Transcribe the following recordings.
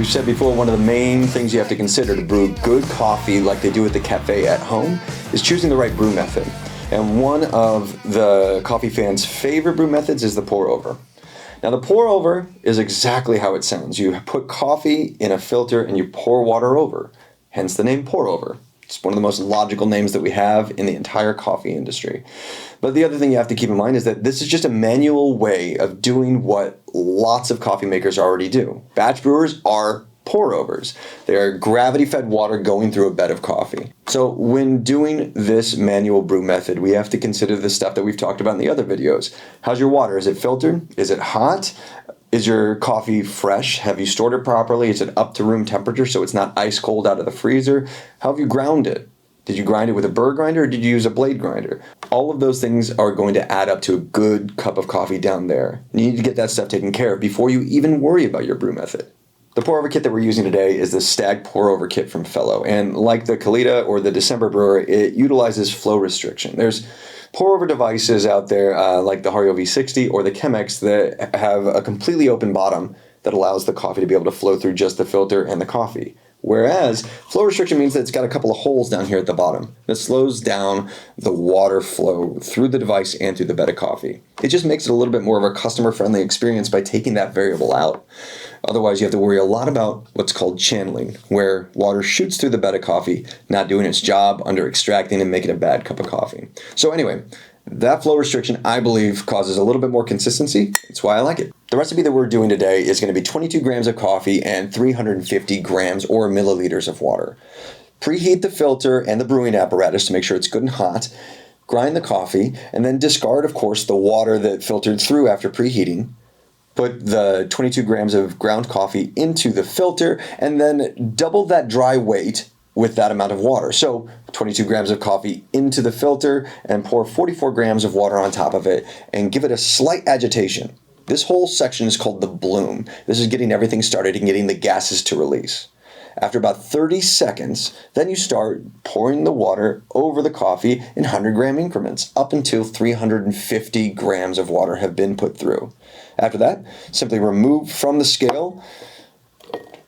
said before, one of the main things you have to consider to brew good coffee like they do at the cafe at home is choosing the right brew method. And one of the coffee fans' favorite brew methods is the pour over. Now the pour over is exactly how it sounds. You put coffee in a filter and you pour water over, hence the name pour over. It's one of the most logical names that we have in the entire coffee industry. But the other thing you have to keep in mind is that this is just a manual way of doing what lots of coffee makers already do. Batch brewers are pour overs. They are gravity-fed water going through a bed of coffee. So when doing this manual brew method, we have to consider the stuff that we've talked about in the other videos. How's your water? Is it filtered? Is it hot? Is your coffee fresh? Have you stored it properly? Is it up to room temperature so it's not ice cold out of the freezer? How have you ground it? Did you grind it with a burr grinder or did you use a blade grinder? All of those things are going to add up to a good cup of coffee down there. You need to get that stuff taken care of before you even worry about your brew method. The pour over kit that we're using today is the Stag pour over kit from Fellow, and like the Kalita or the December brewer, it utilizes flow restriction. There's pour over devices out there like the Hario V60 or the Chemex that have a completely open bottom that allows the coffee to be able to flow through just the filter and the coffee. Whereas flow restriction means that it's got a couple of holes down here at the bottom that slows down the water flow through the device and through the bed of coffee. It just makes it a little bit more of a customer-friendly experience by taking that variable out. Otherwise, you have to worry a lot about what's called channeling, where water shoots through the bed of coffee, not doing its job, under extracting and making a bad cup of coffee. So anyway, that flow restriction, I believe, causes a little bit more consistency. That's why I like it. The recipe that we're doing today is going to be 22 grams of coffee and 350 grams or milliliters of water. Preheat the filter and the brewing apparatus to make sure it's good and hot. Grind the coffee, and then discard, of course, the water that filtered through after preheating. Put the 22 grams of ground coffee into the filter, and then double that dry weight with that amount of water. So 22 grams of coffee into the filter and pour 44 grams of water on top of it and give it a slight agitation. This whole section is called the bloom. This is getting everything started and getting the gases to release. After about 30 seconds, then you start pouring the water over the coffee in 100-gram increments up until 350 grams of water have been put through. After that, simply remove from the scale,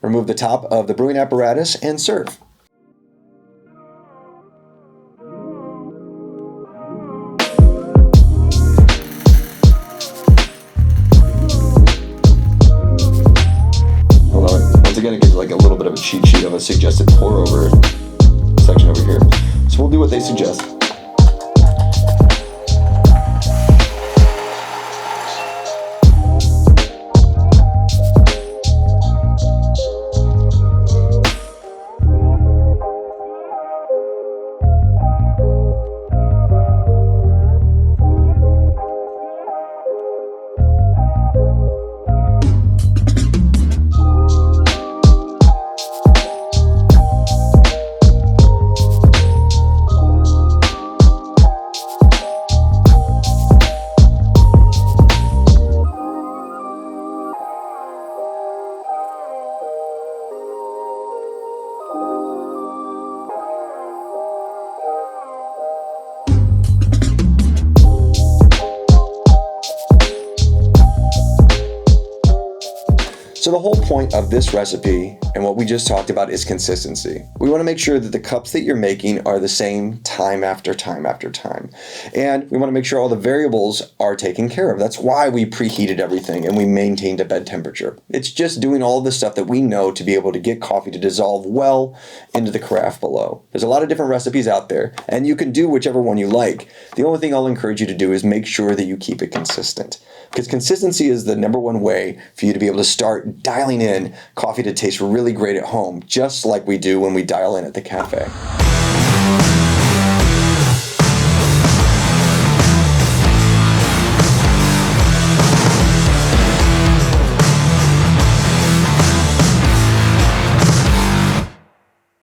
remove the top of the brewing apparatus, and serve. Again, it gives like a little bit of a cheat sheet of a suggested pour over section over here. So we'll do what they suggest. So the whole point of this recipe and what we just talked about is consistency. We want to make sure that the cups that you're making are the same time after time after time. And we want to make sure all the variables are taken care of. That's why we preheated everything and we maintained a bed temperature. It's just doing all the stuff that we know to be able to get coffee to dissolve well into the carafe below. There's a lot of different recipes out there and you can do whichever one you like. The only thing I'll encourage you to do is make sure that you keep it consistent. Because consistency is the number one way for you to be able to start dialing in coffee to taste really great at home, just like we do when we dial in at the cafe.